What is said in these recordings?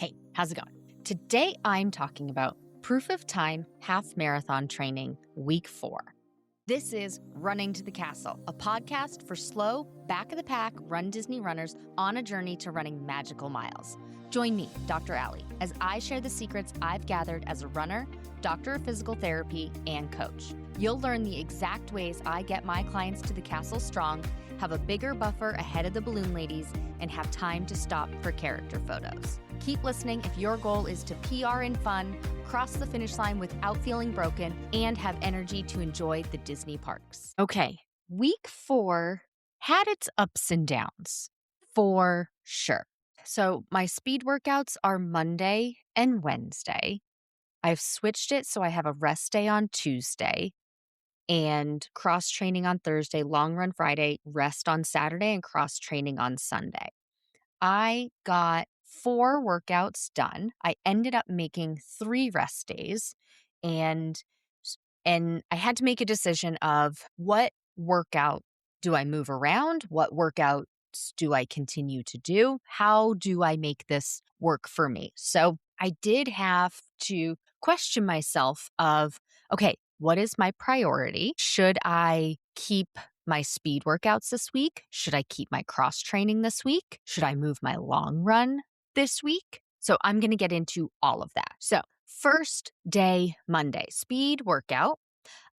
Hey, how's it going? Today I'm talking about Proof of Time Half Marathon Training Week 4. This is Running to the Castle, a podcast for slow, back of the pack Run Disney runners on a journey to running magical miles. Join me, Dr. Allie, as I share the secrets I've gathered as a runner, doctor of physical therapy, and coach. You'll learn the exact ways I get my clients to the castle strong, have a bigger buffer ahead of the balloon ladies, and have time to stop for character photos. Keep listening if your goal is to PR and fun, cross the finish line without feeling broken, and have energy to enjoy the Disney parks. Okay, week 4 had its ups and downs, for sure. So my speed workouts are Monday and Wednesday. I've switched it so I have a rest day on Tuesday and cross training on Thursday, long run Friday, rest on Saturday, and cross training on Sunday. I got 4 workouts done. I ended up making 3 rest days, and I had to make a decision of what workout do I move around? What workouts do I continue to do? How do I make this work for me? So I did have to question myself of, okay, what is my priority? Should I keep my speed workouts this week? Should I keep my cross training this week? Should I move my long run this week? So I'm going to get into all of that. So first day, Monday, speed workout.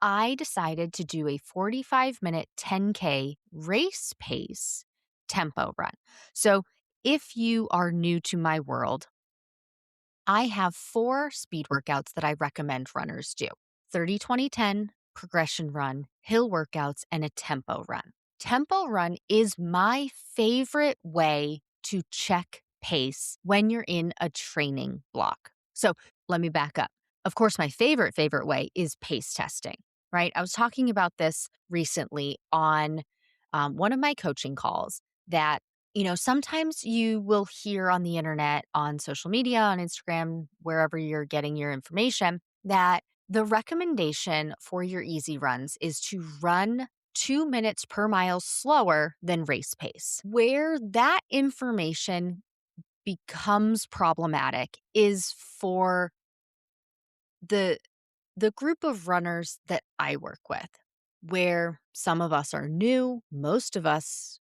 I decided to do a 45-minute 10K race pace tempo run. So if you are new to my world, I have 4 speed workouts that I recommend runners do. 30, 20, 10, progression run, hill workouts, and a tempo run. Tempo run is my favorite way to check pace when you're in a training block. So let me back up. Of course, my favorite way is pace testing, right? I was talking about this recently on one of my coaching calls that sometimes you will hear on the internet, on social media, on Instagram, wherever you're getting your information, that the recommendation for your easy runs is to run 2 minutes per mile slower than race pace. Where that information becomes problematic is for the group of runners that I work with, where some of us are new, most of us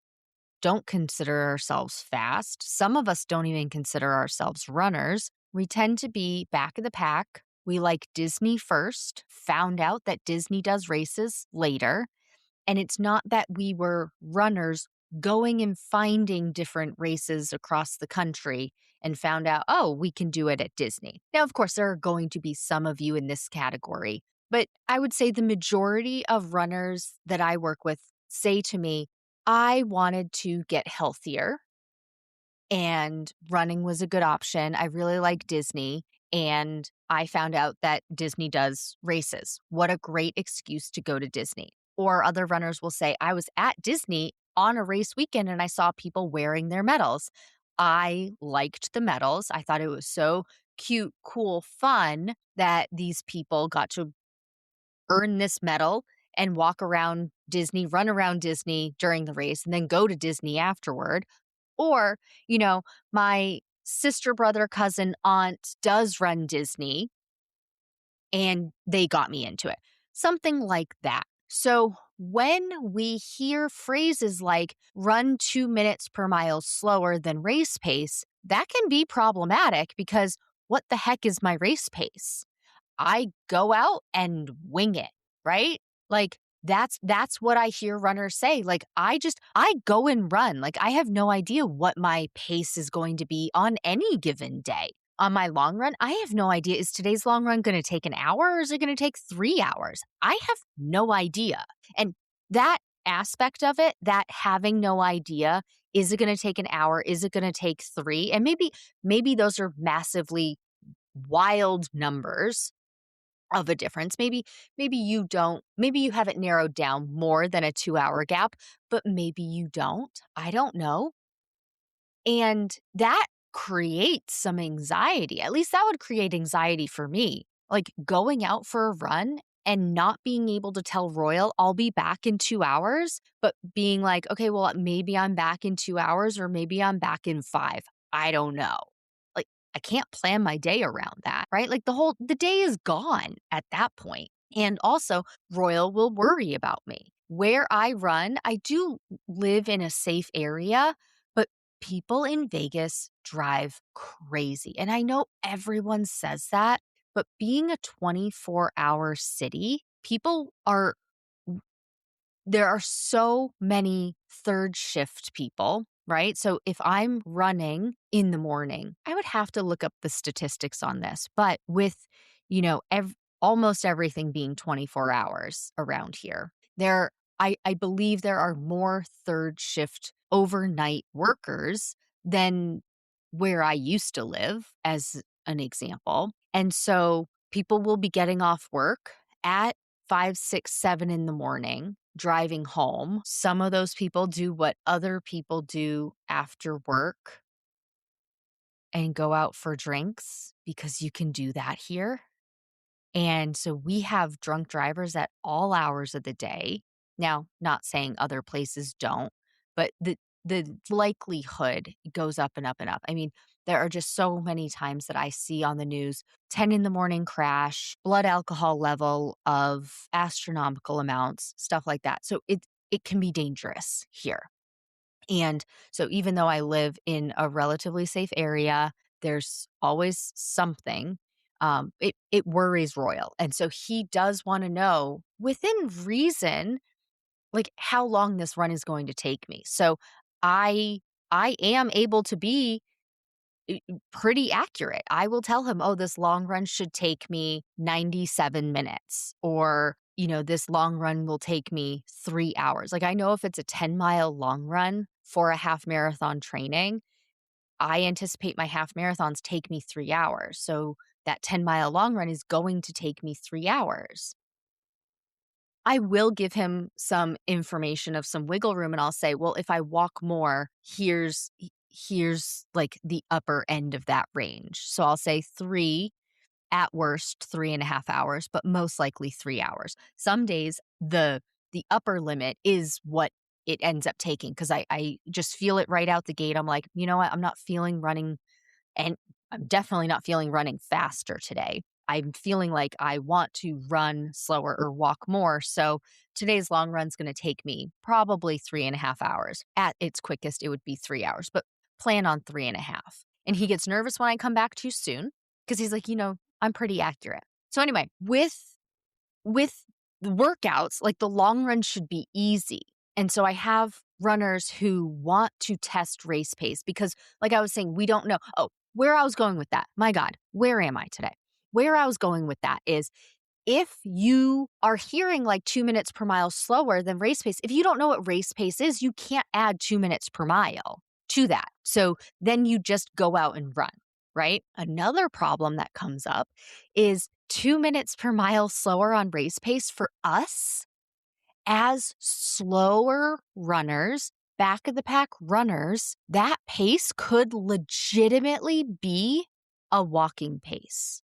don't consider ourselves fast. Some of us don't even consider ourselves runners. We tend to be back of the pack. We like Disney first, found out that Disney does races later. And it's not that we were runners going and finding different races across the country and found out, oh, we can do it at Disney. Now, of course, there are going to be some of you in this category, but I would say the majority of runners that I work with say to me, I wanted to get healthier and running was a good option. I really like Disney and I found out that Disney does races. What a great excuse to go to Disney. Or other runners will say, I was at Disney on a race weekend and I saw people wearing their medals. I liked the medals. I thought it was so cute, cool, fun that these people got to earn this medal and walk around Disney, run around Disney during the race, and then go to Disney afterward. Or, my sister, brother, cousin, aunt does run Disney, and they got me into it. Something like that. So when we hear phrases like run 2 minutes per mile slower than race pace, that can be problematic because what the heck is my race pace? I go out and wing it, right? Like that's what I hear runners say. Like I go and run. Like I have no idea what my pace is going to be on any given day. On my long run, I have no idea. Is today's long run going to take an hour or is it going to take 3 hours? I have no idea. And that aspect of it, that having no idea, is it going to take an hour? Is it going to take 3? And maybe those are massively wild numbers of a difference. Maybe you don't, maybe you have it narrowed down more than a 2-hour gap, but maybe you don't. I don't know. And that creates some anxiety. At least that would create anxiety for me. Like going out for a run and not being able to tell Royal I'll be back in 2 hours, but being like, okay, well, maybe I'm back in 2 hours or maybe I'm back in 5. I don't know. Like I can't plan my day around that, right? Like the day is gone at that point. And also, Royal will worry about me. Where I run, I do live in a safe area, but people in Vegas drive crazy. And I know everyone says that, but being a 24-hour city, there are so many third shift people, right? So if I'm running in the morning, I would have to look up the statistics on this, but with, almost everything being 24 hours around here, I believe there are more third shift overnight workers than where I used to live, as an example. And so people will be getting off work at 5, 6, 7 in the morning, driving home. Some of those people do what other people do after work and go out for drinks, because you can do that here. And so we have drunk drivers at all hours of the day. Now, not saying other places don't, but the likelihood goes up and up and up. I mean, there are just so many times that I see on the news 10 in the morning crash, blood alcohol level of astronomical amounts, stuff like that. So it can be dangerous here. And so even though I live in a relatively safe area, there's always something. It worries Royal. And so he does want to know, within reason, like how long this run is going to take me. So I I am able to be pretty accurate. I will tell him, "Oh, this long run should take me 97 minutes," or, "This long run will take me 3 hours." Like, I know if it's a 10-mile long run for a half marathon training, I anticipate my half marathons take me 3 hours. So that 10-mile long run is going to take me 3 hours. I will give him some information of some wiggle room, and I'll say, "Well, if I walk more, here's like the upper end of that range." So I'll say 3, at worst 3.5 hours, but most likely 3 hours. Some days the upper limit is what it ends up taking, because I just feel it right out the gate. I'm like, "You know what? I'm not feeling running, and I'm definitely not feeling running faster today. I'm feeling like I want to run slower or walk more. So today's long run's going to take me probably 3.5 hours. At its quickest, it would be 3 hours, but plan on 3.5." And he gets nervous when I come back too soon, because he's like, I'm pretty accurate. So anyway, with the workouts, like the long run should be easy. And so I have runners who want to test race pace because, like I was saying, we don't know. Oh, where I was going with that. My God, where am I today? Where I was going with that is, if you are hearing like 2 minutes per mile slower than race pace, if you don't know what race pace is, you can't add 2 minutes per mile to that. So then you just go out and run, right? Another problem that comes up is 2 minutes per mile slower on race pace for us as slower runners, back of the pack runners. That pace could legitimately be a walking pace,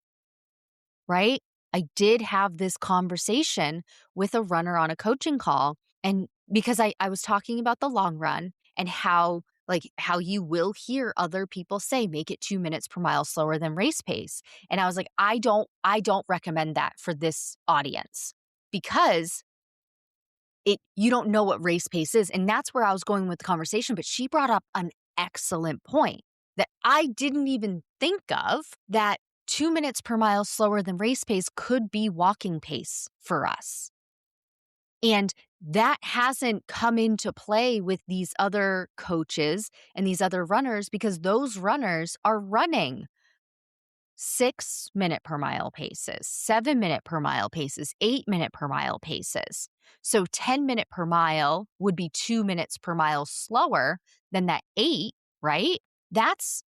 right? I did have this conversation with a runner on a coaching call, and because I was talking about the long run and how you will hear other people say, make it 2 minutes per mile slower than race pace. And I was like, I don't recommend that for this audience, because you don't know what race pace is. And that's where I was going with the conversation. But she brought up an excellent point that I didn't even think of, that 2 minutes per mile slower than race pace could be walking pace for us. And that hasn't come into play with these other coaches and these other runners, because those runners are running 6-minute per mile paces, 7-minute per mile paces, 8-minute per mile paces. So 10-minute per mile would be 2 minutes per mile slower than that 8, right? That's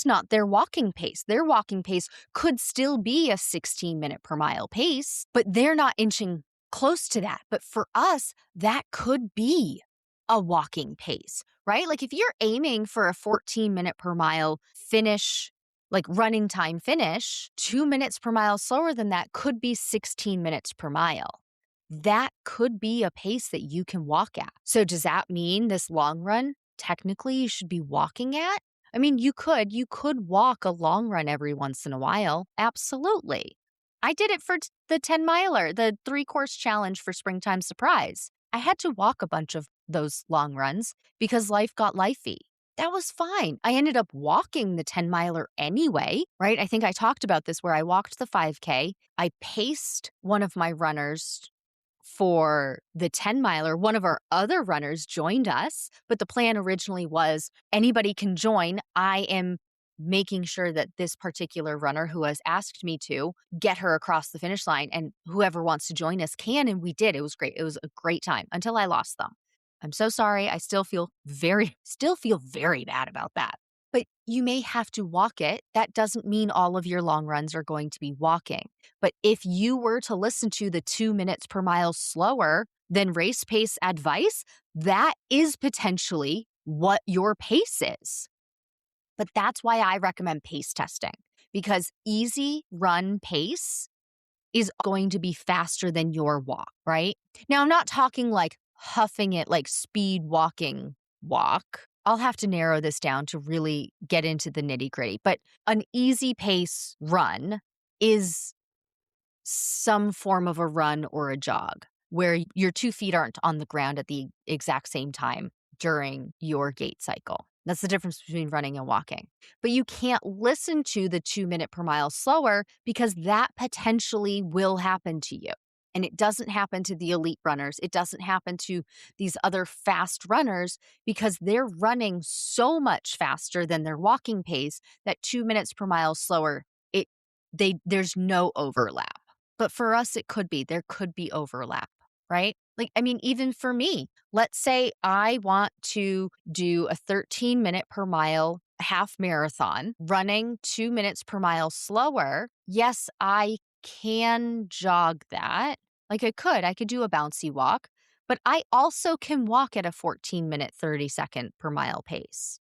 not their walking pace. Their walking pace could still be a 16-minute per mile pace, but they're not inching close to that. But for us, that could be a walking pace, right? Like if you're aiming for a 14-minute per mile finish, like running time finish, 2 minutes per mile slower than that could be 16 minutes per mile. That could be a pace that you can walk at. So does that mean this long run, technically, you should be walking at? I mean, you could walk a long run every once in a while. Absolutely. I did it for the 10 miler, the 3-course challenge for Springtime Surprise. I had to walk a bunch of those long runs because life got lifey. That was fine. I ended up walking the 10 miler anyway, right? I think I talked about this where I walked the 5K. I paced one of my runners for the 10 miler. One of our other runners joined us, but the plan originally was anybody can join. I am making sure that this particular runner who has asked me to get her across the finish line, and whoever wants to join us can. And we did. It was great. It was a great time until I lost them. I'm so sorry. I still feel very bad about that. But you may have to walk it. That doesn't mean all of your long runs are going to be walking. But if you were to listen to the 2 minutes per mile slower than race pace advice, that is potentially what your pace is. But that's why I recommend pace testing, because easy run pace is going to be faster than your walk, right? Now, I'm not talking like huffing it like speed walking walk. I'll have to narrow this down to really get into the nitty gritty. But an easy pace run is some form of a run or a jog where your 2 feet aren't on the ground at the exact same time during your gait cycle. That's the difference between running and walking. But you can't listen to the 2 minute per mile slower because that potentially will happen to you. And it doesn't happen to the elite runners. It doesn't happen to these other fast runners because they're running so much faster than their walking pace that 2 minutes per mile slower, there's no overlap. But for us, there could be overlap, right? Like, I mean, even for me, let's say I want to do a 13-minute per mile half marathon, running 2 minutes per mile slower. Yes, I can jog that. Like I could do a bouncy walk, but I also can walk at a 14-minute, 30-second per mile pace.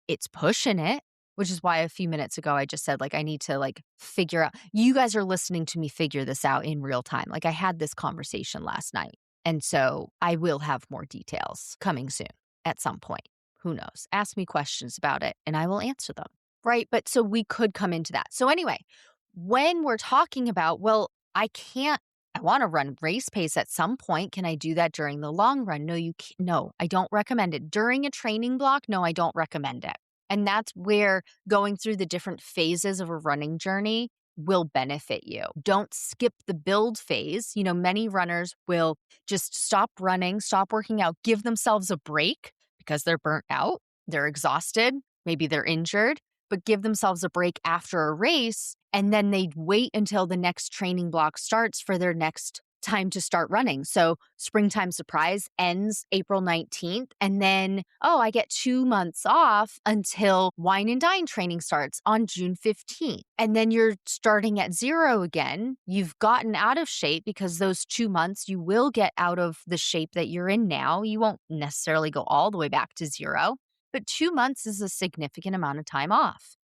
It's pushing it, which is why a few minutes ago I just said, like, I need to like figure out. You guys are listening to me figure this out in real time. Like I had this conversation last night. And so I will have more details coming soon at some point. Who knows? Ask me questions about it and I will answer them. Right. But so we could come into that. So anyway, when we're talking about, well, I want to run race pace at some point. Can I do that during the long run? No, you can't. No, I don't recommend it. During a training block, no, I don't recommend it. And that's where going through the different phases of a running journey will benefit you. Don't skip the build phase. You know, many runners will just stop running, stop working out, give themselves a break because they're burnt out, they're exhausted, maybe they're injured, but give themselves a break after a race. And then they wait until the next training block starts for their next time to start running. So Springtime Surprise ends April 19th. And then, I get 2 months off until Wine and Dine training starts on June 15th. And then you're starting at zero again. You've gotten out of shape because those 2 months you will get out of the shape that you're in now. You won't necessarily go all the way back to zero, but 2 months is a significant amount of time off.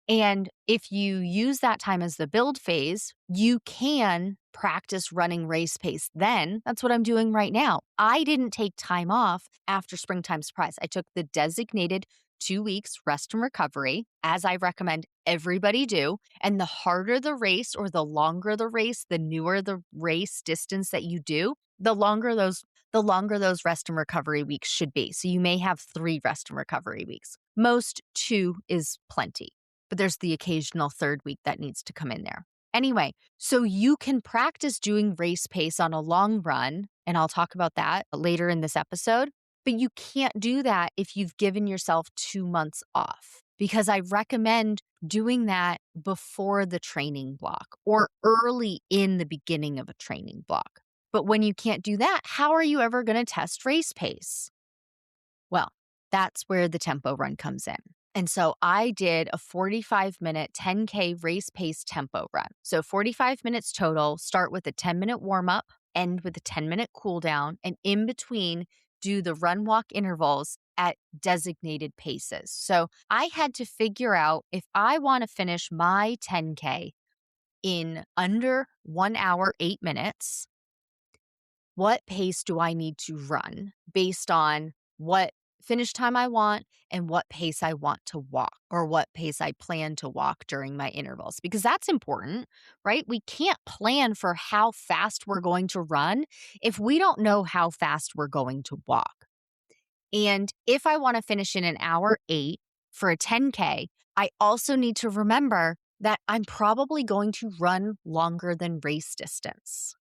And if you use that time as the build phase, you can practice running race pace then. That's what I'm doing right now. I didn't take time off after Springtime Surprise. I took the designated 2 weeks rest and recovery, as I recommend everybody do. And the harder the race or the longer the race, the newer the race distance that you do, the longer those rest and recovery weeks should be. So you may have 3 rest and recovery weeks. Most 2 is plenty. But there's the occasional 3rd week that needs to come in there. Anyway, so you can practice doing race pace on a long run, and I'll talk about that later in this episode, but you can't do that if you've given yourself 2 months off, because I recommend doing that before the training block or early in the beginning of a training block. But when you can't do that, how are you ever going to test race pace? Well, that's where the tempo run comes in. And so I did a 45-minute 10K race pace tempo run. So 45 minutes total, start with a 10-minute warm-up, end with a 10-minute cool down, and in between do the run walk intervals at designated paces. So I had to figure out if I want to finish my 10K in under 1 hour, 8 minutes, what pace do I need to run based on what finish time I want and what pace I want to walk or what pace I plan to walk during my intervals, because that's important, right? We can't plan for how fast we're going to run if we don't know how fast we're going to walk. And if I want to finish in an hour 8 for a 10K, I also need to remember that I'm probably going to run longer than race distance.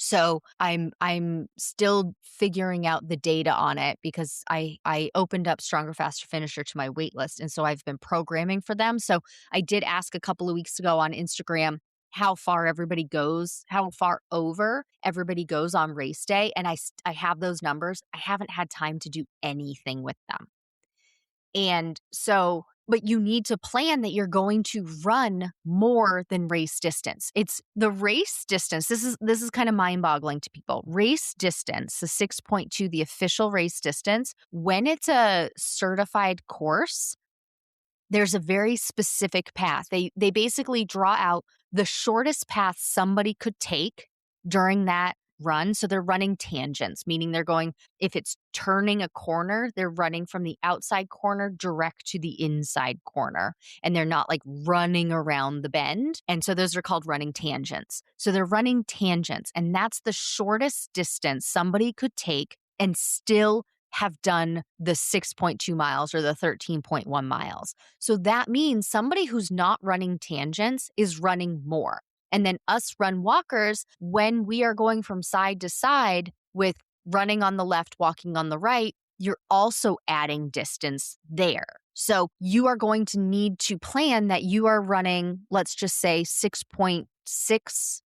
So I'm still figuring out the data on it because I opened up Stronger Faster Finisher to my wait list, and so I've been programming for them. So I did ask a couple of weeks ago on Instagram how far everybody goes, how far over everybody goes on race day, and I have those numbers. I haven't had time to do anything with them. And so, but you need to plan that you're going to run more than race distance. It's the race distance. This is kind of mind-boggling to people. Race distance, the 6.2, the official race distance, when it's a certified course, there's a very specific path. They basically draw out the shortest path somebody could take during that run. So they're running tangents, meaning they're going, if it's turning a corner, they're running from the outside corner direct to the inside corner. And they're not like running around the bend. And so those are called running tangents. So they're running tangents. And that's the shortest distance somebody could take and still have done the 6.2 miles or the 13.1 miles. So that means somebody who's not running tangents is running more. And then us run walkers, when we are going from side to side with running on the left, walking on the right, you're also adding distance there. So you are going to need to plan that you are running, let's just say 6.6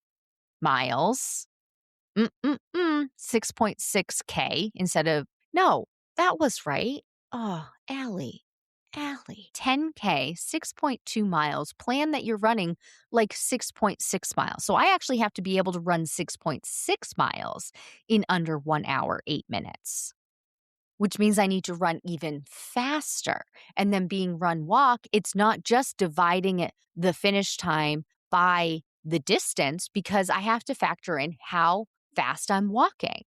miles, 6.6K instead of, no, that was right. Oh, Allie. 10K, 6.2 miles. Plan that you're running like 6.6 miles. So I actually have to be able to run 6.6 miles in under 1 hour, 8 minutes, which means I need to run even faster. And then being run walk, it's not just dividing it, the finish time by the distance, because I have to factor in how fast I'm walking.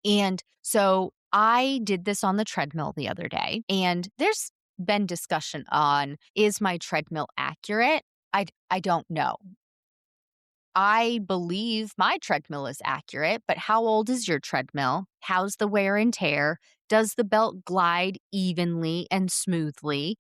And so I did this on the treadmill the other day, and there's been discussion on, is my treadmill accurate? I don't know. I believe my treadmill is accurate, but how old is your treadmill? How's the wear and tear? Does the belt glide evenly and smoothly?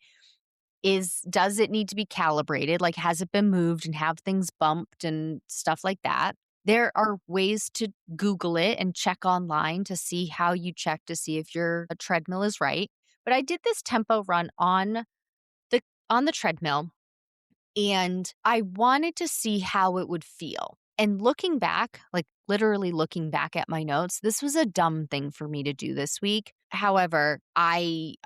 Does it need to be calibrated? Like, has it been moved and have things bumped and stuff like that? There are ways to Google it and check online to see how you check to see if your treadmill is right. But I did this tempo run on the treadmill, and I wanted to see how it would feel. And looking back, like literally looking back at my notes, this was a dumb thing for me to do this week. However, I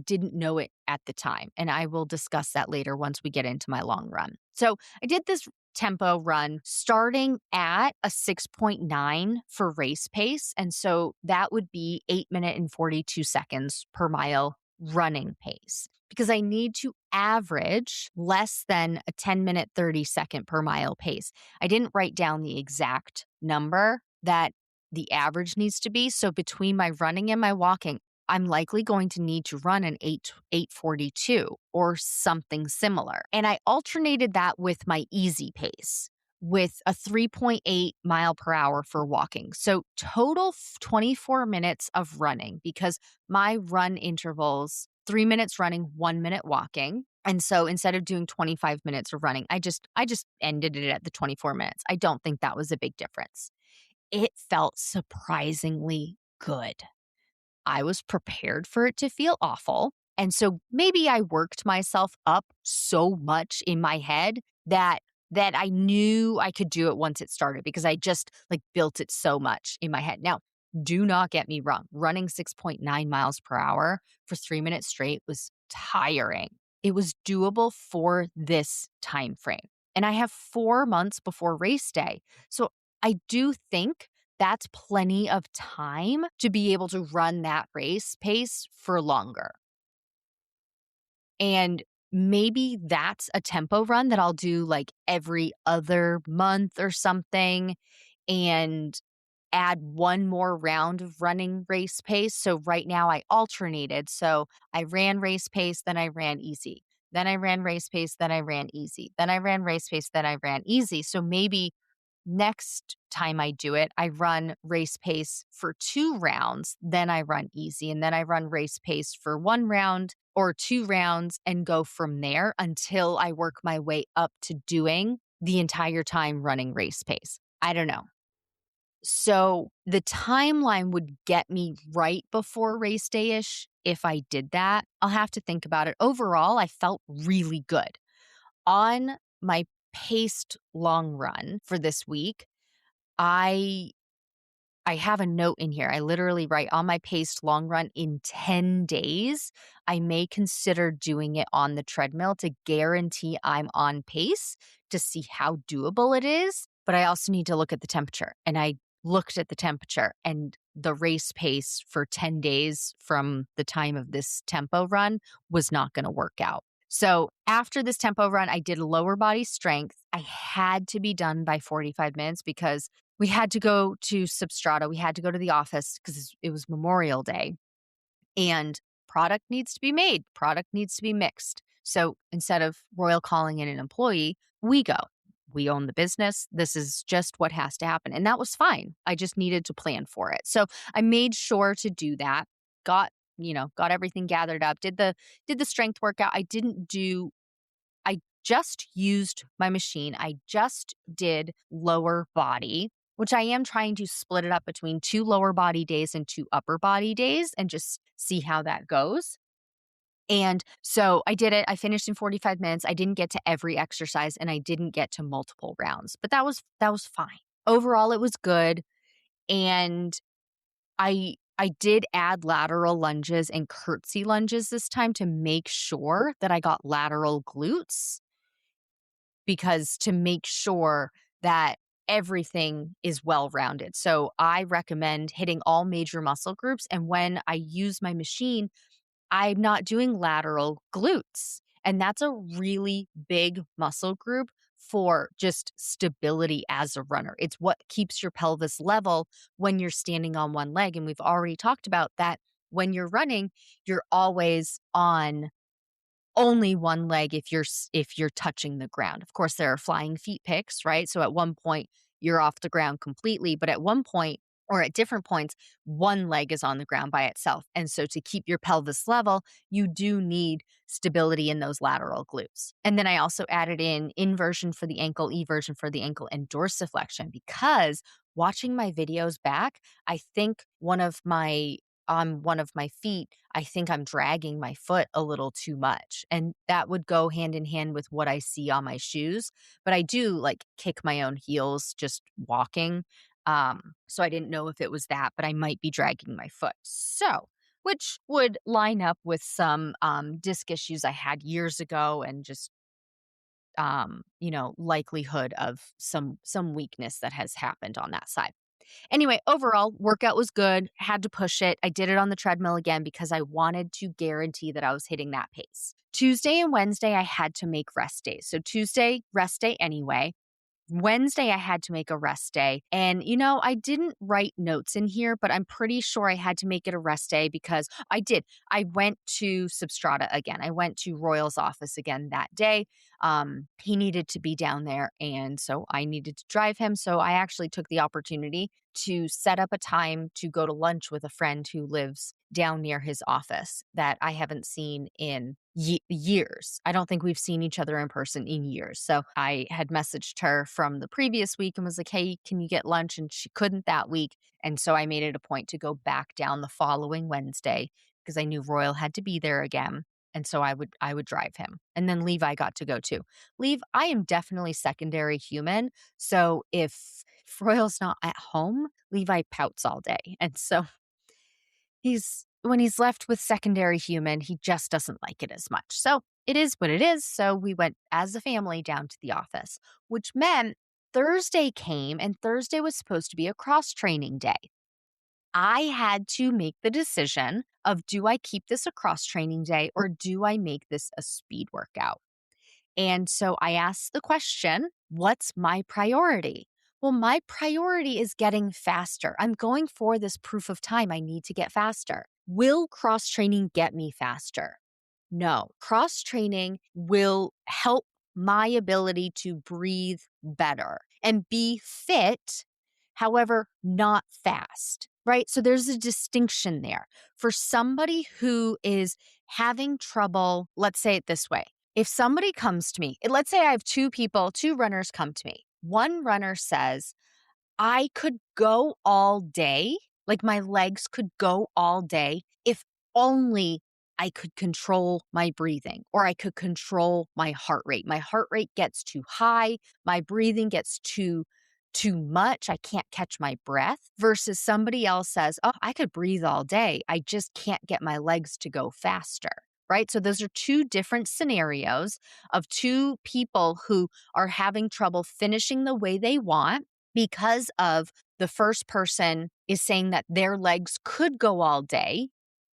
didn't know it at the time, and I will discuss that later once we get into my long run. So I did this tempo run starting at a 6.9 for race pace. And so that would be 8 minutes and 42 seconds per mile running pace, because I need to average less than a 10-minute, 30-second per mile pace. I didn't write down the exact number that the average needs to be. So between my running and my walking, I'm likely going to need to run an 8:42 or something similar. And I alternated that with my easy pace with a 3.8 mile per hour for walking. So total 24 minutes of running, because my run intervals, 3 minutes running, 1 minute walking. And so instead of doing 25 minutes of running, I just ended it at the 24 minutes. I don't think that was a big difference. It felt surprisingly good. I was prepared for it to feel awful. And so maybe I worked myself up so much in my head that I knew I could do it once it started, because I just like built it so much in my head. Now, do not get me wrong. Running 6.9 miles per hour for 3 minutes straight was tiring. It was doable for this time frame. And I have 4 months before race day. So I do think that's plenty of time to be able to run that race pace for longer. And maybe that's a tempo run that I'll do like every other month or something. And add one more round of running race pace. So right now I alternated. So I ran race pace, then I ran easy. Then I ran race pace, then I ran easy. Then I ran race pace, then I ran easy. So maybe next time I do it, I run race pace for 2 rounds, then I run easy, and then I run race pace for 1 round or 2 rounds and go from there until I work my way up to doing the entire time running race pace. I don't know. So the timeline would get me right before race day-ish if I did that. I'll have to think about it. Overall, I felt really good. On my paced long run for this week, I I have a note in here. I literally write on my paced long run in 10 days, I may consider doing it on the treadmill to guarantee I'm on pace to see how doable it is. But I also need to look at the temperature. And I looked at the temperature and the race pace for 10 days from the time of this tempo run was not going to work out. So after this tempo run, I did lower body strength. I had to be done by 45 minutes because we had to go to Substrata. We had to go to the office because it was Memorial Day and product needs to be made. Product needs to be mixed. So instead of Royal calling in an employee, we go. We own the business. This is just what has to happen. And that was fine. I just needed to plan for it. So I made sure to do that. Got everything gathered up, did the strength workout. I just used my machine. I just did lower body, which I am trying to split it up between 2 lower body days and 2 upper body days and just see how that goes. And so I did it. I finished in 45 minutes. I didn't get to every exercise and I didn't get to multiple rounds, but that was fine. Overall, it was good. And I did add lateral lunges and curtsy lunges this time to make sure that I got lateral glutes, because to make sure that everything is well-rounded. So I recommend hitting all major muscle groups. And when I use my machine, I'm not doing lateral glutes. And that's a really big muscle group for just stability as a runner. It's what keeps your pelvis level when you're standing on one leg. And we've already talked about that when you're running, you're always on only one leg if you're touching the ground. Of course, there are flying feet picks, right? So at one point you're off the ground completely, but at one point or at different points, one leg is on the ground by itself. And so to keep your pelvis level, you do need stability in those lateral glutes. And then I also added in inversion for the ankle, eversion for the ankle, and dorsiflexion, because watching my videos back, I think on one of my feet, I think I'm dragging my foot a little too much. And that would go hand in hand with what I see on my shoes. But I do like kick my own heels just walking. So I didn't know if it was that, but I might be dragging my foot. So, which would line up with some disc issues I had years ago and just likelihood of some weakness that has happened on that side. Anyway, overall, workout was good. Had to push it. I did it on the treadmill again because I wanted to guarantee that I was hitting that pace. Tuesday and Wednesday, I had to make rest days. So Tuesday, rest day anyway. Wednesday, I had to make a rest day. And, I didn't write notes in here, but I'm pretty sure I had to make it a rest day because I did. I went to Substrata again. I went to Royal's office again that day. He needed to be down there, and so I needed to drive him. So I actually took the opportunity to set up a time to go to lunch with a friend who lives down near his office that I haven't seen in years. I don't think we've seen each other in person in years. So I had messaged her from the previous week and was like, hey, can you get lunch? And she couldn't that week. And so I made it a point to go back down the following Wednesday because I knew Royal had to be there again. And so I would drive him. And then Levi got to go too. I am definitely secondary human. So if Royal's not at home, Levi pouts all day. And so when he's left with secondary human, he just doesn't like it as much. So it is what it is. So we went as a family down to the office, which meant Thursday came, and Thursday was supposed to be a cross training day. I had to make the decision of, do I keep this a cross training day or do I make this a speed workout? And so I asked the question, what's my priority? well, my priority is getting faster. I'm going for this proof of time. I need to get faster. Will cross training get me faster? No, cross training will help my ability to breathe better and be fit, however, not fast, right? So there's a distinction there. For somebody who is having trouble, let's say it this way. If somebody comes to me, let's say I have two runners come to me. One runner says, I could go all day, like my legs could go all day if only I could control my breathing or I could control my heart rate. My heart rate gets too high, my breathing gets too much, I can't catch my breath, versus somebody else says, "Oh, I could breathe all day. I just can't get my legs to go faster." Right? So those are two different scenarios of two people who are having trouble finishing the way they want because of the first person is saying that their legs could go all day,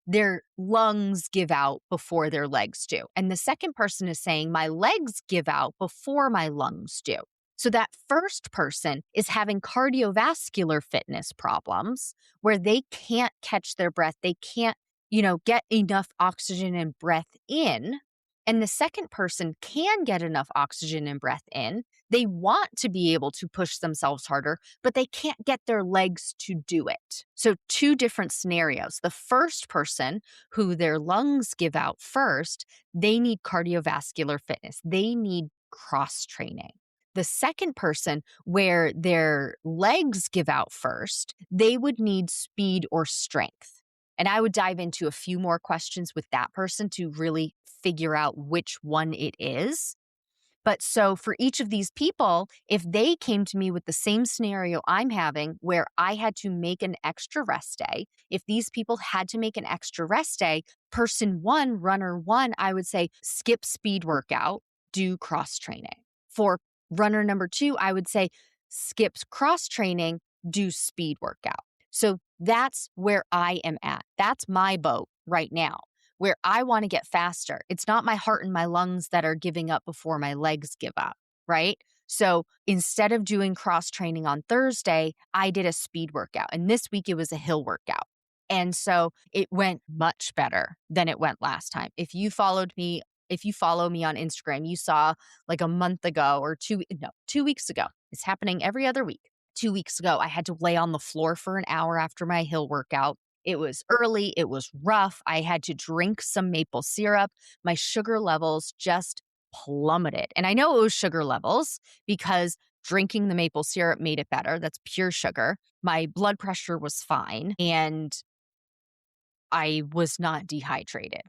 their lungs give out before their legs do. And the second person is saying, my legs give out before my lungs do. So that first person is having cardiovascular fitness problems where they can't catch their breath. They can't, get enough oxygen and breath in. And the second person can get enough oxygen and breath in. They want to be able to push themselves harder, but they can't get their legs to do it. So two different scenarios. The first person who their lungs give out first, they need cardiovascular fitness. They need cross training. The second person where their legs give out first, they would need speed or strength. And I would dive into a few more questions with that person to really figure out which one it is. But so for each of these people, if they came to me with the same scenario I'm having where I had to make an extra rest day, if these people had to make an extra rest day, person one, runner one, I would say skip speed workout, do cross training. For runner number two, I would say skip cross training, do speed workout. So that's where I am at. That's my boat right now, where I want to get faster. It's not my heart and my lungs that are giving up before my legs give up, right? So instead of doing cross training on Thursday, I did a speed workout. And this week it was a hill workout. And so it went much better than it went last time. If you follow me on Instagram, you saw like a month ago or 2 weeks ago. It's happening every other week. 2 weeks ago, I had to lay on the floor for an hour after my hill workout. It was early. It was rough. I had to drink some maple syrup. My sugar levels just plummeted. And I know it was sugar levels because drinking the maple syrup made it better. That's pure sugar. My blood pressure was fine and I was not dehydrated.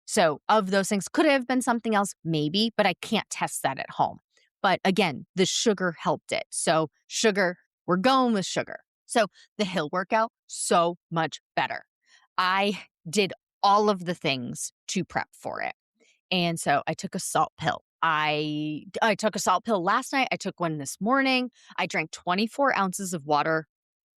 So of those things, could it have been something else? Maybe, but I can't test that at home. But again, the sugar helped it. So sugar, we're going with sugar. So the hill workout, so much better. I did all of the things to prep for it. And so I took a salt pill. I took a salt pill last night. I took one this morning. I drank 24 ounces of water,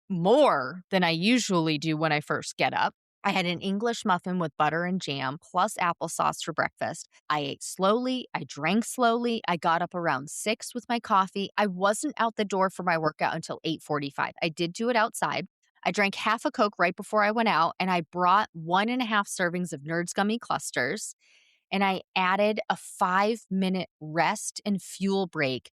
more than I usually do when I first get up. I had an English muffin with butter and jam plus applesauce for breakfast. I ate slowly. I drank slowly. I got up around 6 with my coffee. I wasn't out the door for my workout until 8:45. I did do it outside. I drank half a Coke right before I went out, and I brought 1.5 servings of Nerds Gummy Clusters, and I added a 5-minute rest and fuel break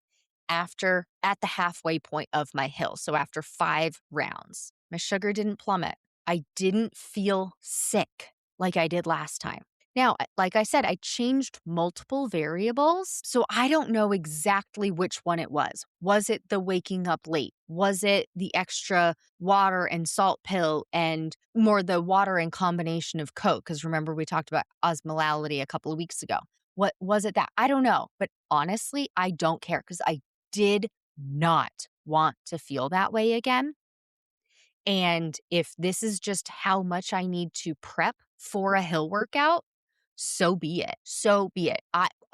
at the halfway point of my hill. So after 5 rounds, my sugar didn't plummet. I didn't feel sick like I did last time. Now, like I said, I changed multiple variables, so I don't know exactly which one it was. Was it the waking up late? Was it the extra water and salt pill and more the water and combination of Coke? Because remember, we talked about osmolality a couple of weeks ago. What was it that? I don't know. But honestly, I don't care because I did not want to feel that way again. And if this is just how much I need to prep for a hill workout, so be it. So be it.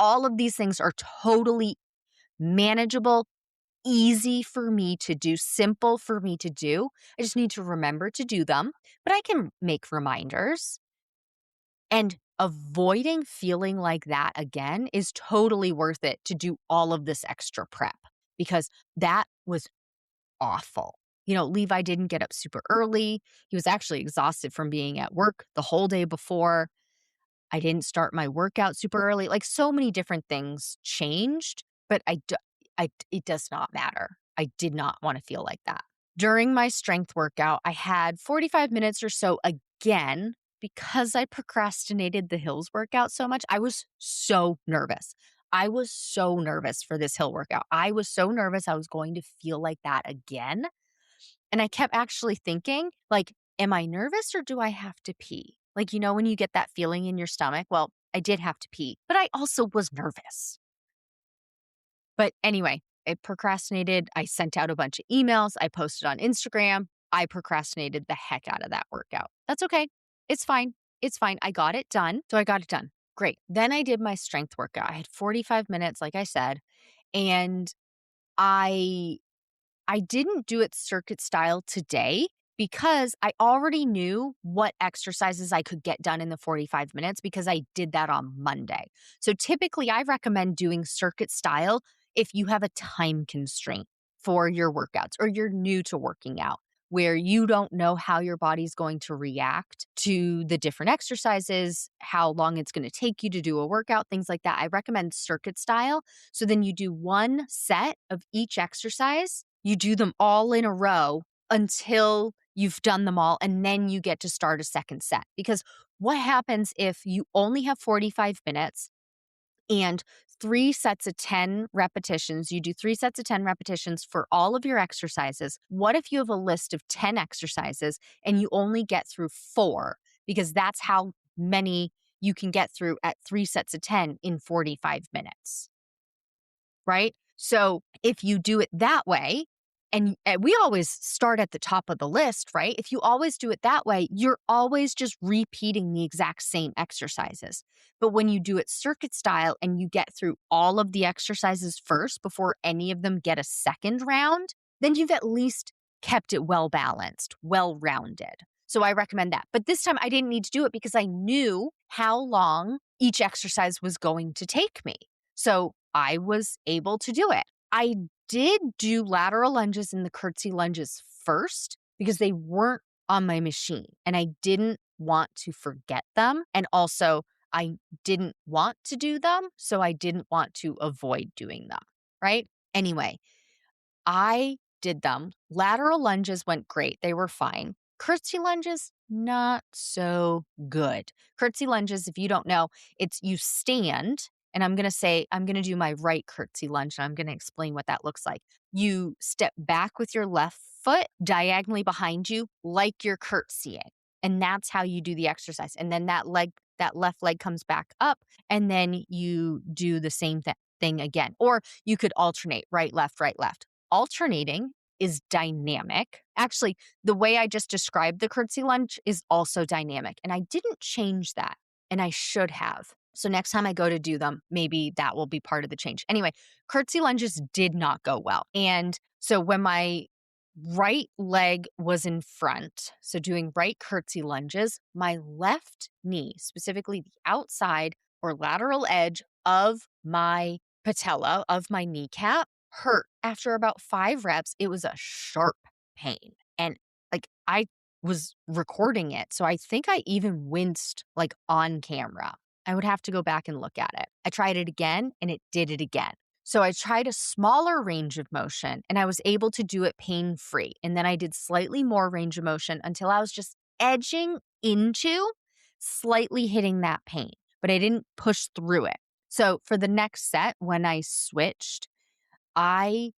All of these things are totally manageable, easy for me to do, simple for me to do. I just need to remember to do them, but I can make reminders. And avoiding feeling like that again is totally worth it to do all of this extra prep because that was awful. Levi didn't get up super early. He was actually exhausted from being at work the whole day before. I didn't start my workout super early. Like, so many different things changed, but it does not matter. I did not want to feel like that. During my strength workout, I had 45 minutes or so again because I procrastinated the hills workout so much. I was so nervous. I was so nervous for this hill workout. I was so nervous I was going to feel like that again. And I kept actually thinking, like, am I nervous or do I have to pee? Like, when you get that feeling in your stomach? Well, I did have to pee, but I also was nervous. But anyway, I procrastinated. I sent out a bunch of emails. I posted on Instagram. I procrastinated the heck out of that workout. That's okay. It's fine. It's fine. I got it done. So I got it done. Great. Then I did my strength workout. I had 45 minutes, like I said, and I didn't do it circuit style today because I already knew what exercises I could get done in the 45 minutes because I did that on Monday. So typically I recommend doing circuit style if you have a time constraint for your workouts or you're new to working out, where you don't know how your body's going to react to the different exercises, how long it's going to take you to do a workout, things like that. I recommend circuit style. So then you do one set of each exercise. You do them all in a row until you've done them all, and then you get to start a second set. Because what happens if you only have 45 minutes and 3 sets of 10 repetitions? You do 3 sets of 10 repetitions for all of your exercises. What if you have a list of 10 exercises and you only get through 4? Because that's how many you can get through at 3 sets of 10 in 45 minutes, right? So if you do it that way, and we always start at the top of the list, right? If you always do it that way, you're always just repeating the exact same exercises. But when you do it circuit style and you get through all of the exercises first before any of them get a second round, then you've at least kept it well balanced, well rounded. So I recommend that. But this time I didn't need to do it because I knew how long each exercise was going to take me. So I was able to do it. I did do lateral lunges and the curtsy lunges first because they weren't on my machine and I didn't want to forget them. And also I didn't want to do them, so I didn't want to avoid doing them, right? Anyway, I did them. Lateral lunges went great. They were fine. Curtsy lunges, not so good. Curtsy lunges, if you don't know, it's you stand, and I'm going to do my right curtsy lunge, and I'm going to explain what that looks like. You step back with your left foot diagonally behind you like you're curtsying. And that's how you do the exercise. And then that left leg comes back up, and then you do the same thing again. Or you could alternate right, left, right, left. Alternating is dynamic. Actually, the way I just described the curtsy lunge is also dynamic. And I didn't change that, and I should have. So next time I go to do them, maybe that will be part of the change. Anyway, curtsy lunges did not go well. And so when my right leg was in front, so doing right curtsy lunges, my left knee, specifically the outside or lateral edge of my patella, of my kneecap, hurt. After about 5 reps, it was a sharp pain. And like I was recording it. So I think I even winced like on camera. I would have to go back and look at it. I tried it again and it did it again. So I tried a smaller range of motion and I was able to do it pain-free. And then I did slightly more range of motion until I was just edging into slightly hitting that pain, but I didn't push through it. So for the next set, when I switched, I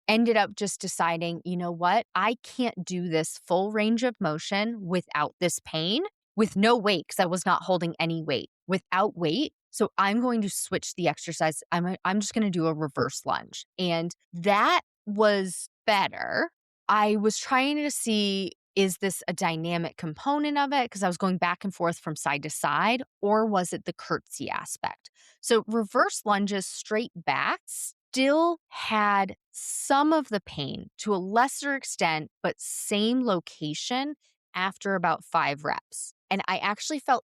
ended up just deciding, you know what? I can't do this full range of motion without this pain, with no weight, because I was not holding any weight, without weight. So I'm going to switch the exercise. I'm just going to do a reverse lunge. And that was better. I was trying to see, is this a dynamic component of it? Because I was going back and forth from side to side, or was it the curtsy aspect? So reverse lunges straight back still had some of the pain to a lesser extent, but same location after about 5 reps. And I actually felt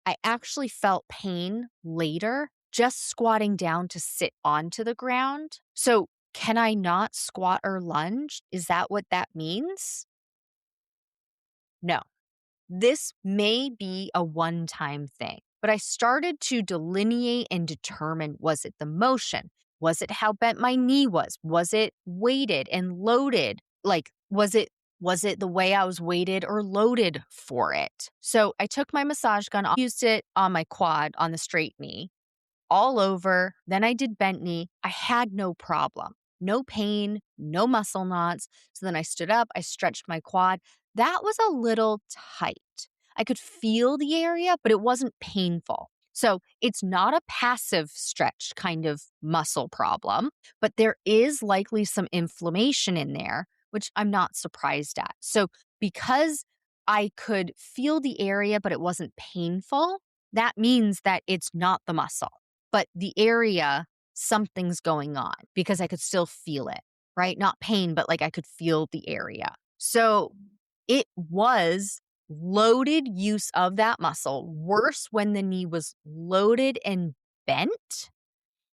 I actually felt pain later just squatting down to sit onto the ground. So Can I not squat or lunge? Is that what that means? No. This may be a one-time thing, but I started to delineate and determine, was it the motion? Was it how bent my knee was? Was it weighted and loaded? Like, was it the way I was weighted or loaded for it? So I took my massage gun, used it on my quad on the straight knee, all over. Then I did bent knee. I had no problem, no pain, no muscle knots. So then I stood up, I stretched my quad. That was a little tight. I could feel the area, but it wasn't painful. So it's not a passive stretch kind of muscle problem, but there is likely some inflammation in there, which I'm not surprised at. So because I could feel the area, but it wasn't painful, that means that it's not the muscle. But the area, something's going on because I could still feel it, right? Not pain, but like I could feel the area. So it was loaded use of that muscle, worse when the knee was loaded and bent,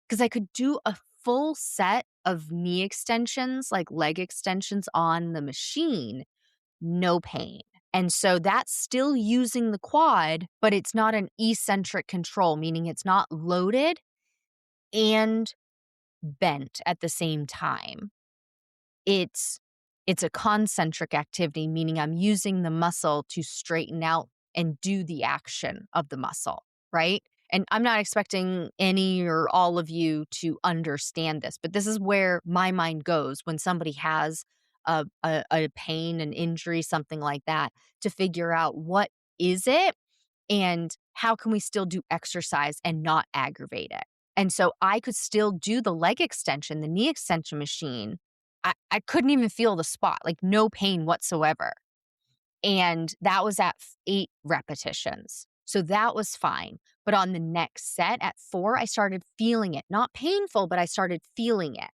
because I could do a full set of knee extensions, like leg extensions on the machine, no pain. And so that's still using the quad, but it's not an eccentric control, meaning it's not loaded and bent at the same time. It's a concentric activity, meaning I'm using the muscle to straighten out and do the action of the muscle, right? And I'm not expecting any or all of you to understand this, but this is where my mind goes when somebody has a pain, an injury, something like that, to figure out what is it and how can we still do exercise and not aggravate it. And so I could still do the leg extension, the knee extension machine. I couldn't even feel the spot, like no pain whatsoever. And that was at 8 repetitions. So that was fine. But on the next set at 4, I started feeling it. Not painful, but I started feeling it.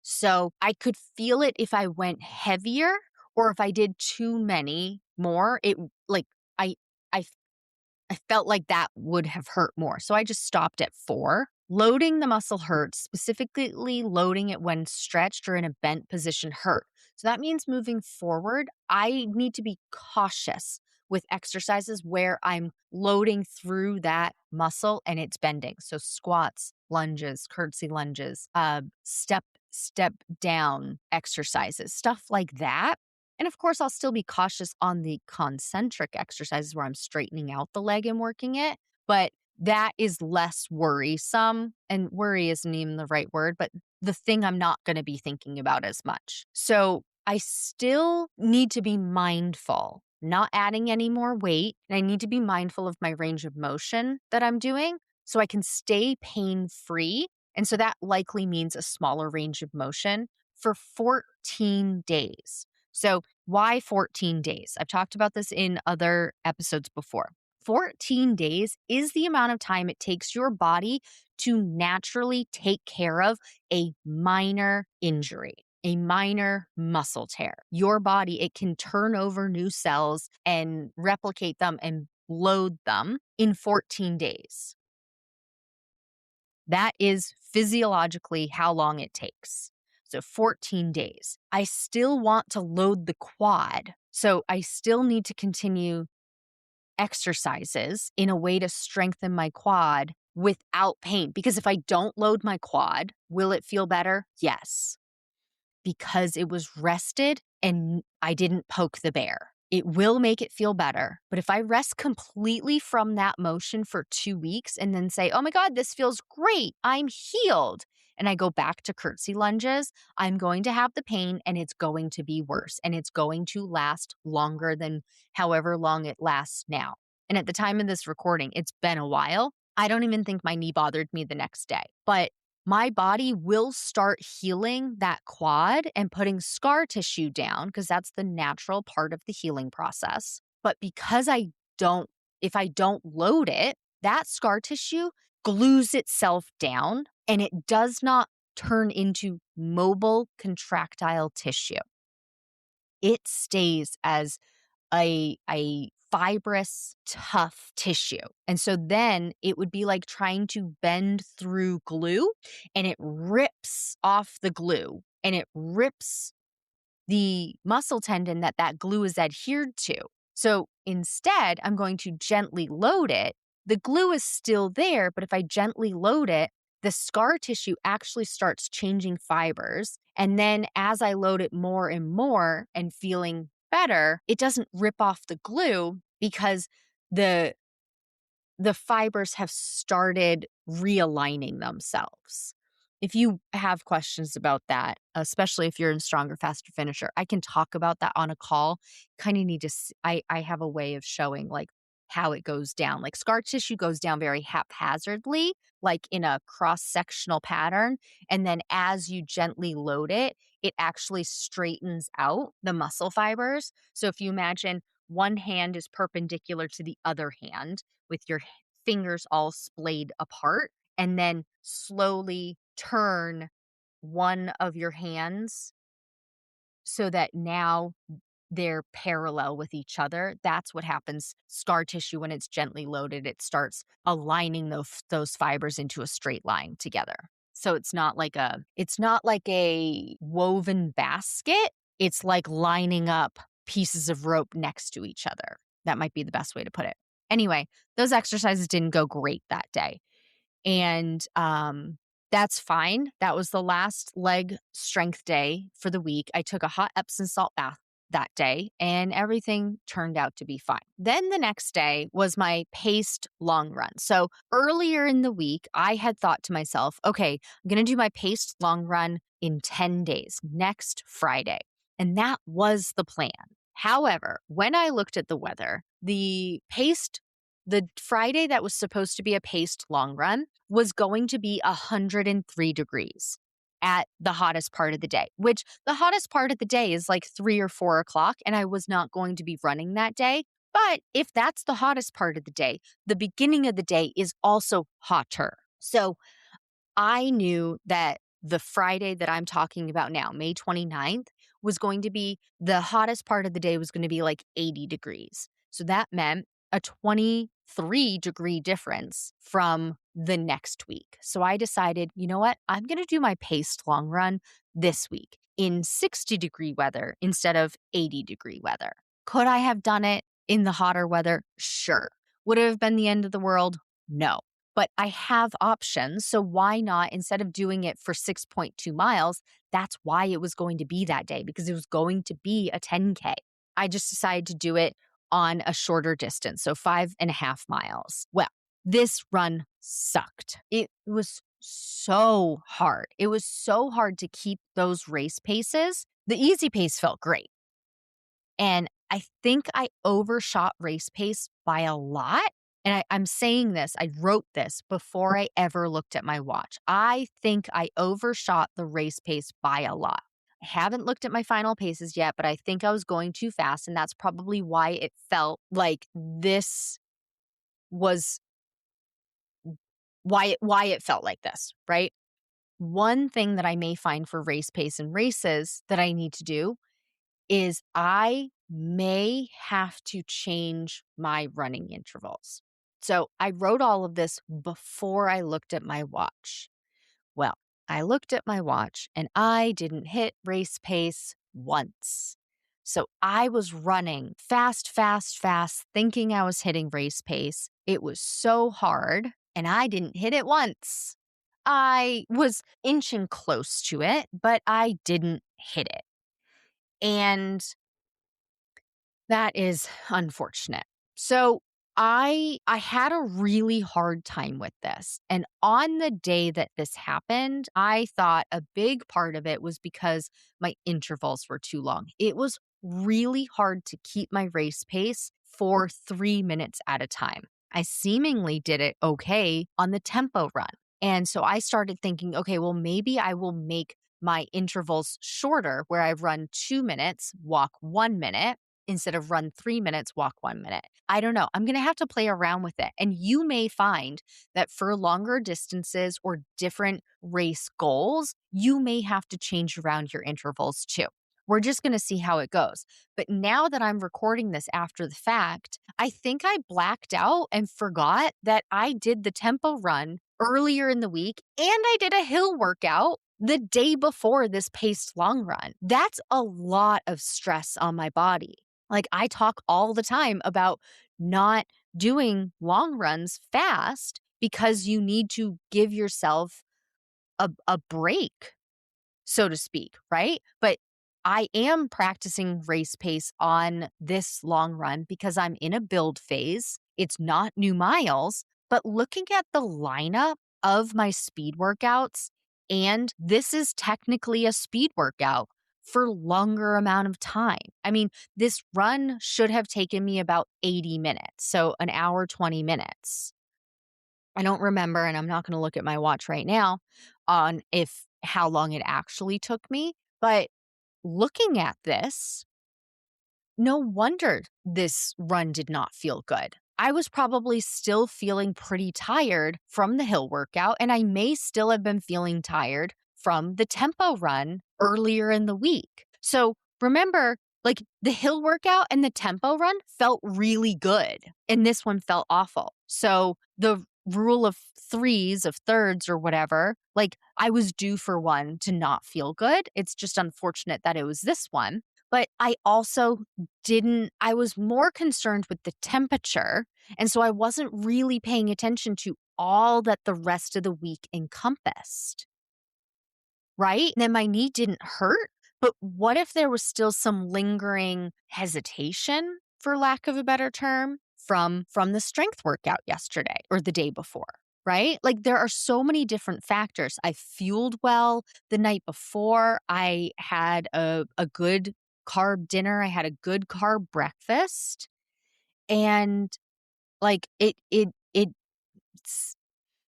So I could feel it if I went heavier or if I did too many more. It like I I I felt like that would have hurt more. So I just stopped at 4. Loading the muscle hurts, specifically loading it when stretched or in a bent position hurt. So that means moving forward, I need to be cautious with exercises where I'm loading through that muscle and it's bending. So squats, lunges, curtsy lunges, step down exercises, stuff like that. And of course, I'll still be cautious on the concentric exercises where I'm straightening out the leg and working it, but that is less worrisome. And worry isn't even the right word, but the thing I'm not going to be thinking about as much. So I still need to be mindful, not adding any more weight. And I need to be mindful of my range of motion that I'm doing so I can stay pain free. And so that likely means a smaller range of motion for 14 days. So why 14 days? I've talked about this in other episodes before. 14 days is the amount of time it takes your body to naturally take care of a minor injury, a minor muscle tear. Your body, it can turn over new cells and replicate them and load them in 14 days. That is physiologically how long it takes. So 14 days. I still want to load the quad. So I still need to continue exercises in a way to strengthen my quad without pain. Because if I don't load my quad, will it feel better? Yes. Because it was rested and I didn't poke the bear. It will make it feel better. But if I rest completely from that motion for 2 weeks and then say, oh my God, this feels great, I'm healed, and I go back to curtsy lunges, I'm going to have the pain and it's going to be worse and it's going to last longer than however long it lasts now. And at the time of this recording, it's been a while. I don't even think my knee bothered me the next day, but my body will start healing that quad and putting scar tissue down because that's the natural part of the healing process. But because if I don't load it, that scar tissue glues itself down and it does not turn into mobile contractile tissue. It stays as a fibrous, tough tissue. And so then it would be like trying to bend through glue, and it rips off the glue and it rips the muscle tendon that that glue is adhered to. So instead, I'm going to gently load it. The glue is still there, but if I gently load it, the scar tissue actually starts changing fibers. And then as I load it more and more and feeling better, it doesn't rip off the glue because the fibers have started realigning themselves. If you have questions about that, especially if you're in Stronger, Faster Finisher, I can talk about that on a call. Kind of need to, I have a way of showing like how it goes down. Like scar tissue goes down very haphazardly, like in a cross-sectional pattern. And then as you gently load it, it actually straightens out the muscle fibers. So if you imagine one hand is perpendicular to the other hand with your fingers all splayed apart, and then slowly turn one of your hands so that now they're parallel with each other. That's what happens. Scar tissue, when it's gently loaded, it starts aligning those fibers into a straight line together. So it's not like a woven basket. It's like lining up pieces of rope next to each other. That might be the best way to put it. Anyway, those exercises didn't go great that day. And that's fine. That was the last leg strength day for the week. I took a hot Epsom salt bath that day and everything turned out to be fine. Then the next day was my paced long run. So earlier in the week, I had thought to myself, okay, I'm going to do my paced long run in 10 days, next Friday. And that was the plan. However, when I looked at the weather, the Friday that was supposed to be a paced long run was going to be 103 degrees at the hottest part of the day, which the hottest part of the day is like 3 or 4 o'clock, and I was not going to be running that day. But if that's the hottest part of the day, the beginning of the day is also hotter. So I knew that the Friday that I'm talking about now, May 29th, was going to be the hottest part of the day was going to be like 80 degrees. So that meant a 23-degree difference from the next week. So I decided, you know what? I'm going to do my paced long run this week in 60-degree weather instead of 80-degree weather. Could I have done it in the hotter weather? Sure. Would it have been the end of the world? No. But I have options. So why not, instead of doing it for 6.2 miles, that's why it was going to be that day, because it was going to be a 10K. I just decided to do it on a shorter distance, so 5.5 miles. Well, this run sucked. It was so hard. It was so hard to keep those race paces. The easy pace felt great. And I think I overshot race pace by a lot. And I'm saying this, I wrote this before I ever looked at my watch. I think I overshot the race pace by a lot. I haven't looked at my final paces yet, but I think I was going too fast. And that's probably why it felt like this was why it felt like this, right? One thing that I may find for race pace and races that I need to do is I may have to change my running intervals. So I wrote all of this before I looked at my watch. Well, I looked at my watch and I didn't hit race pace once. So I was running fast, thinking I was hitting race pace. It was so hard and I didn't hit it once. I was inching close to it, but I didn't hit it. And that is unfortunate. So I had a really hard time with this. And on the day that this happened, I thought a big part of it was because my intervals were too long. It was really hard to keep my race pace for 3 minutes at a time. I seemingly did it okay on the tempo run. And so I started thinking, okay, well, maybe I will make my intervals shorter, where I run 2 minutes, walk 1 minute, instead of run 3 minutes, walk 1 minute. I don't know. I'm going to have to play around with it. And you may find that for longer distances or different race goals, you may have to change around your intervals too. We're just going to see how it goes. But now that I'm recording this after the fact, I think I blacked out and forgot that I did the tempo run earlier in the week and I did a hill workout the day before this paced long run. That's a lot of stress on my body. Like, I talk all the time about not doing long runs fast because you need to give yourself a break, so to speak, right? But I am practicing race pace on this long run because I'm in a build phase. It's not new miles, but looking at the lineup of my speed workouts, and this is technically a speed workout for longer amount of time. I mean, this run should have taken me about 80 minutes, so an hour, 20 minutes. I don't remember, and I'm not going to look at my watch right now on if how long it actually took me, but looking at this, no wonder this run did not feel good. I was probably still feeling pretty tired from the hill workout, and I may still have been feeling tired from the tempo run earlier in the week. So remember, like, the hill workout and the tempo run felt really good, and this one felt awful. So the rule of threes, of thirds, or whatever, like, I was due for one to not feel good. It's just unfortunate that it was this one. But I also I was more concerned with the temperature. And so I wasn't really paying attention to all that the rest of the week encompassed. Right? Then my knee didn't hurt. But what if there was still some lingering hesitation, for lack of a better term, from the strength workout yesterday or the day before? Right? Like, there are so many different factors. I fueled well the night before. I had a good carb dinner. I had a good carb breakfast. And like it s-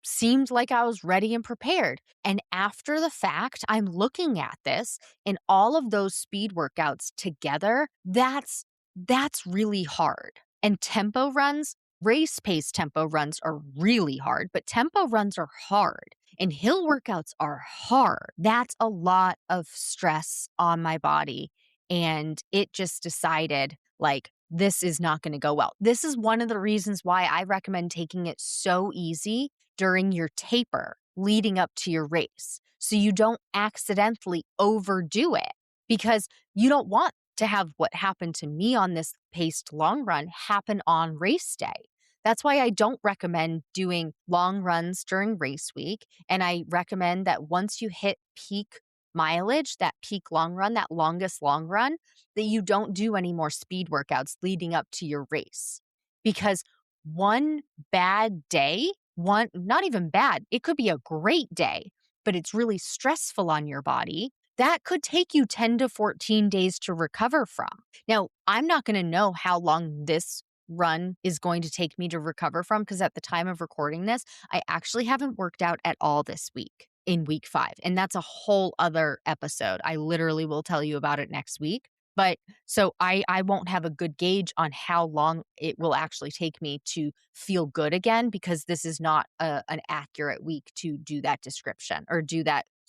seemed like I was ready and prepared. And after the fact, I'm looking at this and all of those speed workouts together, that's really hard. And tempo runs, race pace tempo runs are really hard, but tempo runs are hard. And hill workouts are hard. That's a lot of stress on my body. And it just decided, like, this is not going to go well. This is one of the reasons why I recommend taking it so easy during your taper leading up to your race, so you don't accidentally overdo it, because you don't want to have what happened to me on this paced long run happen on race day. That's why I don't recommend doing long runs during race week. And I recommend that once you hit peak mileage, that peak long run, that longest long run, that you don't do any more speed workouts leading up to your race. Because one bad day, one, not even bad, it could be a great day, but it's really stressful on your body, that could take you 10 to 14 days to recover from. Now, I'm not going to know how long this run is going to take me to recover from, because at the time of recording this, I actually haven't worked out at all this week in week 5. And that's a whole other episode. I literally will tell you about it next week. But so I won't have a good gauge on how long it will actually take me to feel good again, because this is not an accurate week to do that description or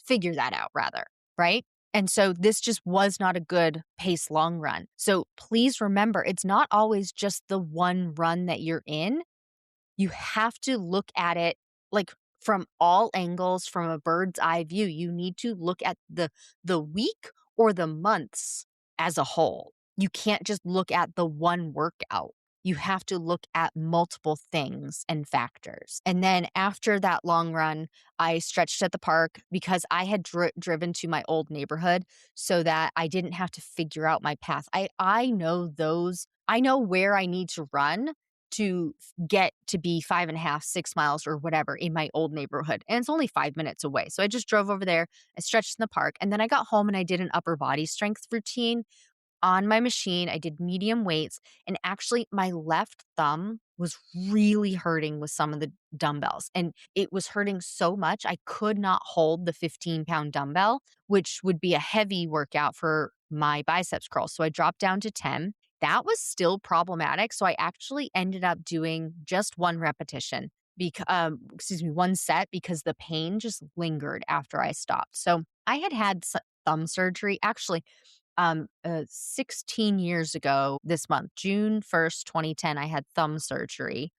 figure that out rather, right? And so this just was not a good pace long run. So please remember, it's not always just the one run that you're in. You have to look at it like from all angles, from a bird's eye view. You need to look at the week or the months as a whole. You can't just look at the one workout. You have to look at multiple things and factors. And then after that long run, I stretched at the park because I had driven to my old neighborhood so that I didn't have to figure out my path. I know where I need to run to get to be 5.5, 6 miles or whatever in my old neighborhood. And it's only 5 minutes away. So I just drove over there, I stretched in the park, and then I got home and I did an upper body strength routine on my machine. I did medium weights, and actually my left thumb was really hurting with some of the dumbbells. And it was hurting so much, I could not hold the 15-pound dumbbell, which would be a heavy workout for my biceps curls. So I dropped down to 10. That was still problematic. So I actually ended up doing just one repetition, one set, because the pain just lingered after I stopped. So I had thumb surgery. Actually, 16 years ago this month, June 1st, 2010, I had thumb surgery.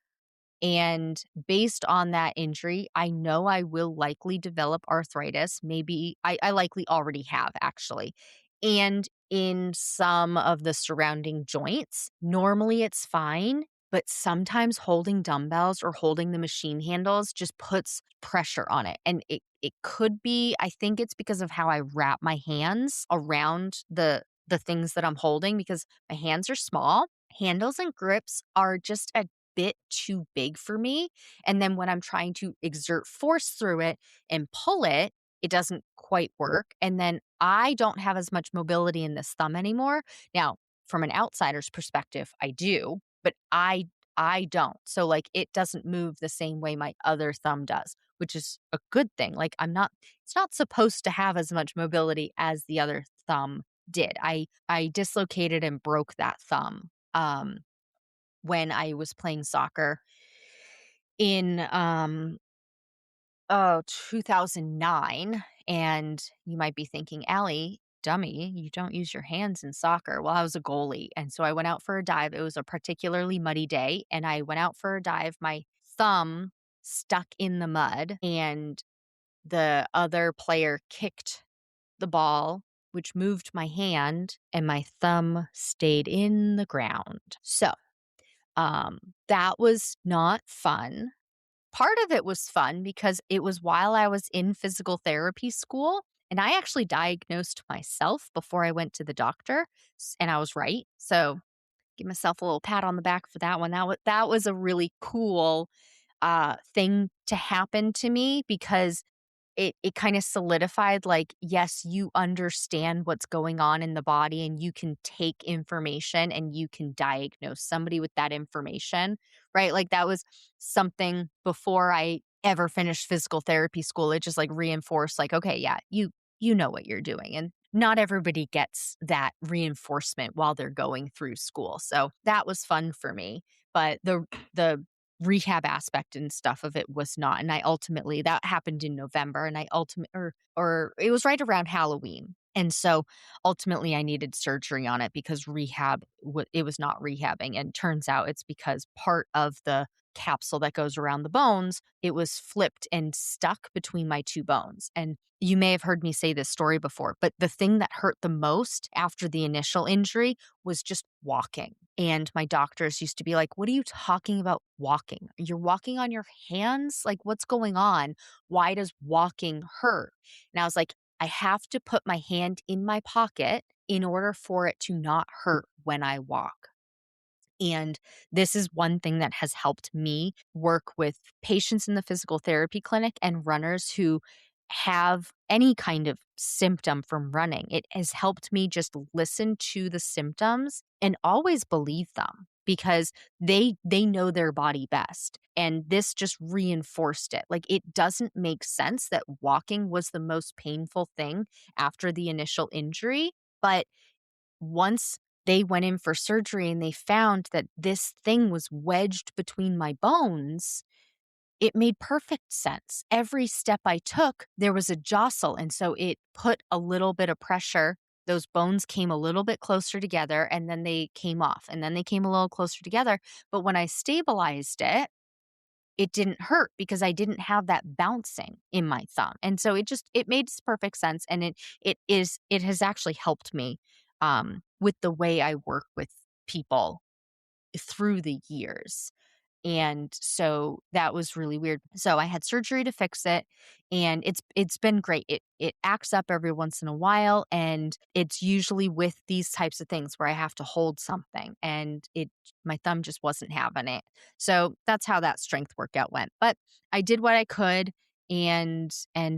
And based on that injury, I know I will likely develop arthritis. Maybe I likely already have actually. And in some of the surrounding joints, normally it's fine, but sometimes holding dumbbells or holding the machine handles just puts pressure on it. And it could be, I think it's because of how I wrap my hands around the things that I'm holding because my hands are small. Handles and grips are just a bit too big for me. And then when I'm trying to exert force through it and pull it, it doesn't quite work. And then I don't have as much mobility in this thumb anymore. Now, from an outsider's perspective, I do, but I don't. So like it doesn't move the same way my other thumb does, which is a good thing. Like it's not supposed to have as much mobility as the other thumb did. I dislocated and broke that thumb. When I was playing soccer in, 2009, and you might be thinking, "Allie, dummy, you don't use your hands in soccer." Well, I was a goalie, and so I went out for a dive. It was a particularly muddy day, and I went out for a dive. My thumb stuck in the mud, and the other player kicked the ball, which moved my hand, and my thumb stayed in the ground. So that was not fun. Part of it was fun because it was while I was in physical therapy school, and I actually diagnosed myself before I went to the doctor, and I was right. So give myself a little pat on the back for that one. That was a really cool thing to happen to me because it kinda solidified, like, yes, you understand what's going on in the body, and you can take information, and you can diagnose somebody with that information, right? Like, that was something before I ever finished physical therapy school, it just, like, reinforced, like, "Okay, yeah, you know what you're doing," and not everybody gets that reinforcement while they're going through school, so that was fun for me, but the rehab aspect and stuff of it was not, and I ultimately that happened in November, and I ultimate or it was right around Halloween, and so, ultimately, I needed surgery on it because rehab it was not rehabbing, and turns out it's because part of the capsule that goes around the bones, it was flipped and stuck between my 2 bones, and you may have heard me say this story before, but the thing that hurt the most after the initial injury was just walking. And my doctors used to be like, "What are you talking about walking? You're walking on your hands? Like, what's going on? Why does walking hurt?" And I was like, "I have to put my hand in my pocket in order for it to not hurt when I walk." And this is one thing that has helped me work with patients in the physical therapy clinic and runners who have any kind of symptom from running. It has helped me just listen to the symptoms and always believe them because they know their body best. And this just reinforced it. Like it doesn't make sense that walking was the most painful thing after the initial injury, but once they went in for surgery and they found that this thing was wedged between my bones, it made perfect sense. Every step I took, there was a jostle. And so it put a little bit of pressure. Those bones came a little bit closer together and then they came off and then they came a little closer together. But when I stabilized it, it didn't hurt because I didn't have that bouncing in my thumb. And so it made perfect sense and it has actually helped me with the way I work with people through the years. And so that was really weird. So I had surgery to fix it and it's been great. It acts up every once in a while and it's usually with these types of things where I have to hold something and it my thumb just wasn't having it. So that's how that strength workout went. But I did what I could and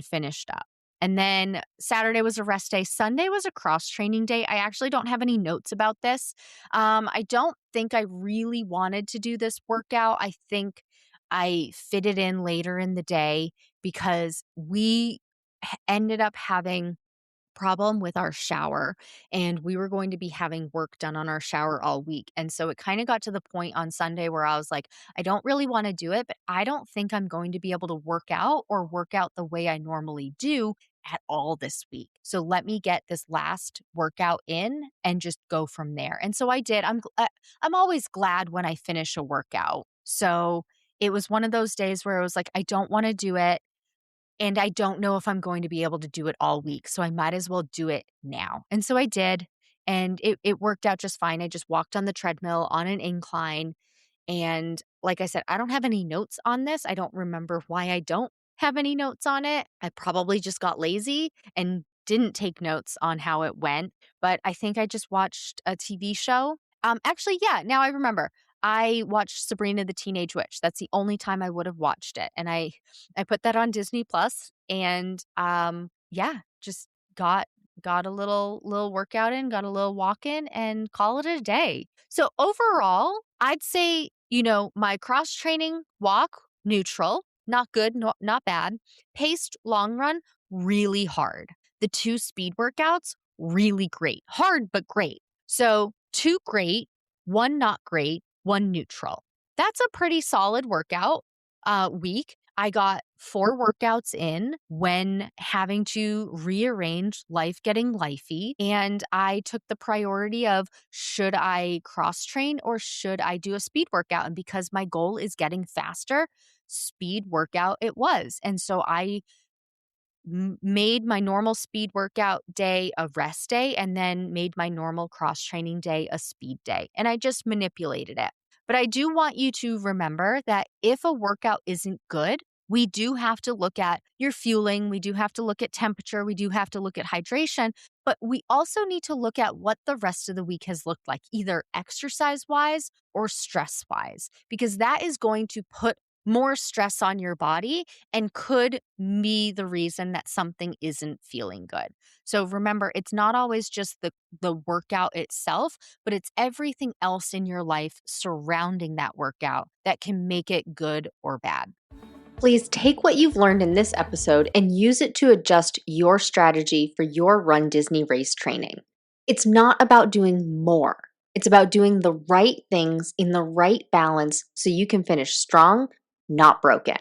finished up. And then Saturday was a rest day. Sunday was a cross training day. I actually don't have any notes about this. I don't think I really wanted to do this workout. I think I fit it in later in the day because we ended up having problem with our shower and we were going to be having work done on our shower all week. And so it kind of got to the point on Sunday where I was like, I don't really want to do it, but I don't think I'm going to be able to work out or work out the way I normally do at all this week. So let me get this last workout in and just go from there. And so I did. I'm always glad when I finish a workout. So it was one of those days where I was like, I don't want to do it. And I don't know if I'm going to be able to do it all week. So I might as well do it now. And so I did. And it worked out just fine. I just walked on the treadmill on an incline. And like I said, I don't have any notes on this. I don't remember why I don't have any notes on it. I probably just got lazy and didn't take notes on how it went. But I think I just watched a TV show. Actually, yeah, now I remember. I watched Sabrina the Teenage Witch. That's the only time I would have watched it. And I put that on Disney Plus and yeah, just got a little workout in, got a little walk in and call it a day. So overall, I'd say, my cross training walk neutral, not good, not bad. Paced long run really hard. The 2 speed workouts really great. Hard but great. So 2 great, 1 not great, 1 neutral. That's a pretty solid workout week. I got 4 workouts in when having to rearrange life getting lifey. And I took the priority of should I cross train or should I do a speed workout? And because my goal is getting faster, speed workout it was. And so I made my normal speed workout day a rest day and then made my normal cross training day a speed day. And I just manipulated it. But I do want you to remember that if a workout isn't good, we do have to look at your fueling. We do have to look at temperature. We do have to look at hydration. But we also need to look at what the rest of the week has looked like, either exercise wise or stress wise, because that is going to put more stress on your body and could be the reason that something isn't feeling good. So remember, it's not always just the workout itself, but it's everything else in your life surrounding that workout that can make it good or bad. Please take what you've learned in this episode and use it to adjust your strategy for your RunDisney race training. It's not about doing more. It's about doing the right things in the right balance so you can finish strong, not broken.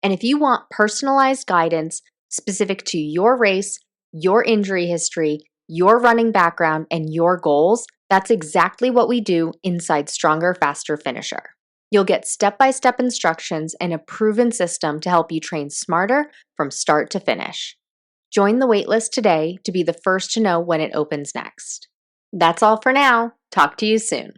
And if you want personalized guidance specific to your race, your injury history, your running background, and your goals, that's exactly what we do inside Stronger, Faster, Finisher. You'll get step-by-step instructions and a proven system to help you train smarter from start to finish. Join the waitlist today to be the first to know when it opens next. That's all for now. Talk to you soon.